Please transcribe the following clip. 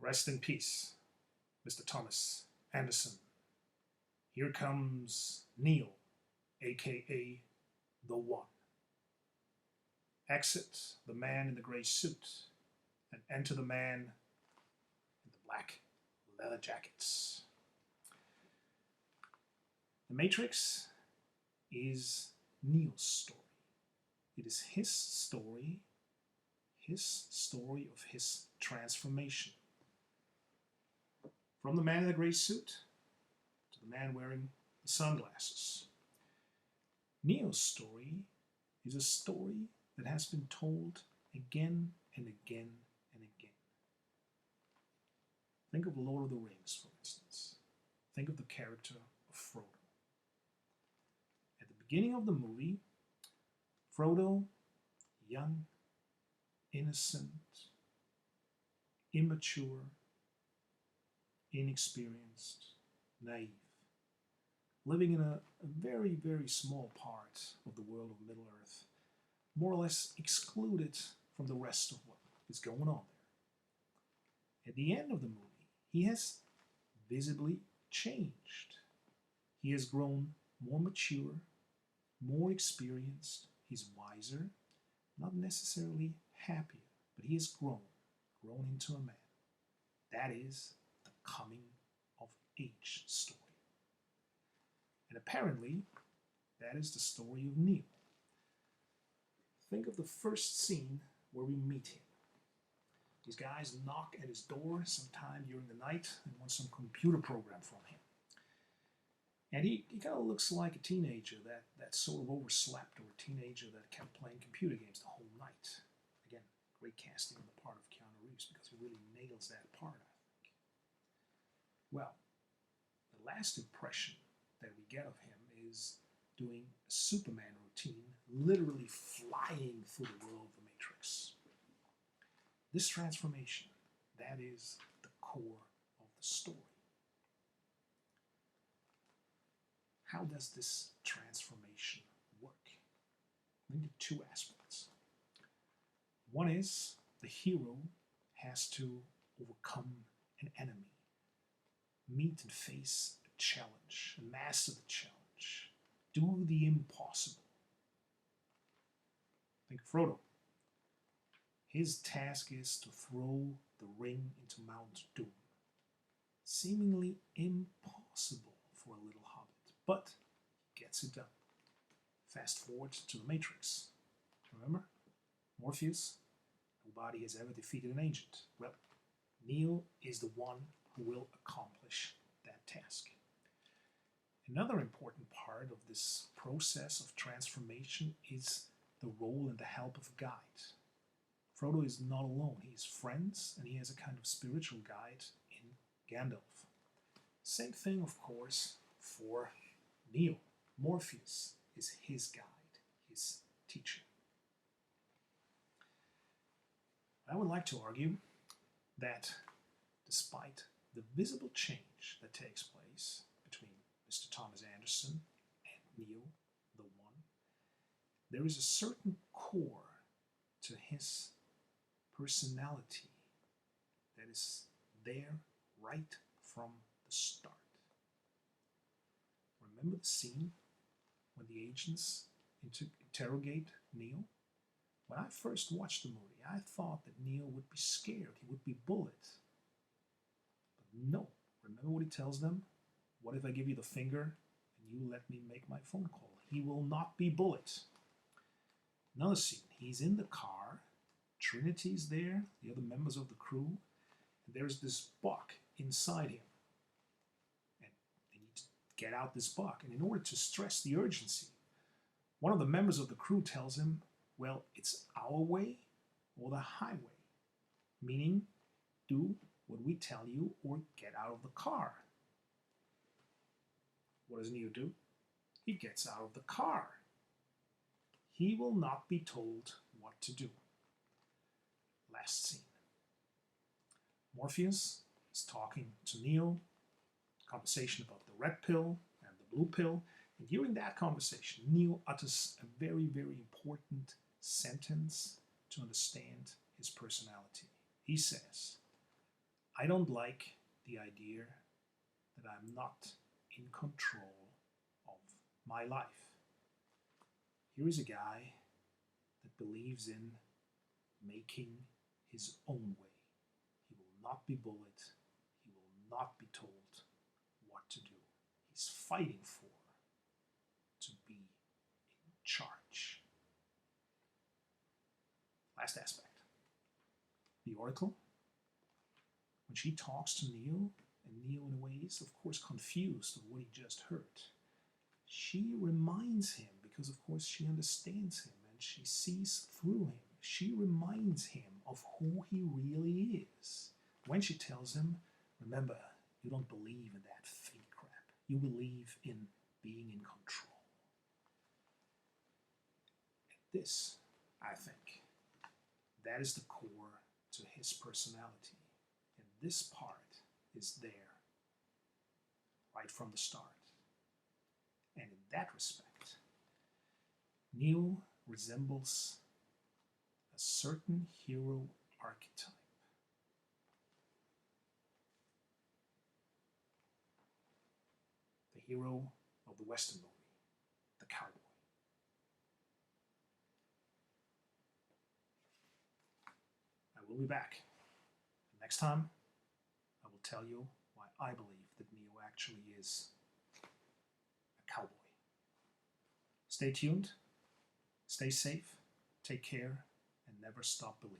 Rest in peace, Mr. Thomas Anderson. Here comes Neo, aka The One. Exit the man in the gray suit and enter the man in the black leather jackets. The Matrix is Neo's story. It is his story of his transformation. From the man in the gray suit to the man wearing the sunglasses. Neo's story is a story that has been told again and again and again. Think of Lord of the Rings, for instance. Think of the character of Frodo. At the beginning of the movie, Frodo, young, innocent, immature, inexperienced, naive, living in a very, very small part of the world of Middle-earth, more or less excluded from the rest of what is going on there. At the end of the movie, he has visibly changed. He has grown more mature, more experienced, he's wiser, not necessarily happier, but he has grown into a man. That is the coming of age story. And apparently, that is the story of Neo. Think of the first scene where we meet him. These guys knock at his door sometime during the night and want some computer program from him. And he kind of looks like a teenager that sort of overslept, or a teenager that kept playing computer games the whole night. Again, great casting on the part of Keanu Reeves because he really nails that part, I think. Well, the last impression that we get of him is doing a Superman routine, literally flying through the world of the Matrix. This transformation, that is the core of the story. How does this transformation work? I think there are two aspects. One is the hero has to overcome an enemy, meet and face a challenge, master the challenge, do the impossible. Think of Frodo. His task is to throw the ring into Mount Doom. Seemingly impossible for a little hobbit, but he gets it done. Fast forward to the Matrix. Remember? Morpheus? Nobody has ever defeated an agent. Well, Neo is the one who will accomplish that task. Another important part of this process of transformation is the role and the help of a guide. Frodo is not alone. He has friends, and he has a kind of spiritual guide in Gandalf. Same thing, of course, for Neo. Morpheus is his guide, his teacher. I would like to argue that despite the visible change that takes place between Mr. Thomas Anderson and Neo, the One, there is a certain core to his personality that is there right from the start. Remember the scene when the agents interrogate Neo? When I first watched the movie, I thought that Neo would be scared, he would be bullied. But no, remember what he tells them? What if I give you the finger and you let me make my phone call? He will not be bullied. Another scene, he's in the car, Trinity's there, the other members of the crew, and there's this buck inside him. And they need to get out this buck. And in order to stress the urgency, one of the members of the crew tells him, well, it's our way or the highway, meaning do what we tell you or get out of the car. What does Neo do? He gets out of the car. He will not be told what to do. Last scene. Morpheus is talking to Neo, conversation about the red pill and the blue pill, and during that conversation, Neo utters a very, very important sentence to understand his personality. He says, I don't like the idea that I'm not in control of my life. Here is a guy that believes in making his own way. He will not be bullied. He will not be told what to do. He's fighting for to be in charge. Last aspect. The Oracle, when she talks to Neo, and Neo in a way is of course confused of what he just heard, she reminds him, because of course she understands him and she sees through him. She reminds him of who he really is. When she tells him, remember, you don't believe in that fake crap. You believe in being in control. And this, I think, that is the core to his personality. And this part is there right from the start. And in that respect, Neo resembles a certain hero archetype. The hero of the Western movie, the cowboy. I will be back. Next time, I will tell you why I believe that Neo actually is a cowboy. Stay tuned, stay safe, take care, and never stop believing.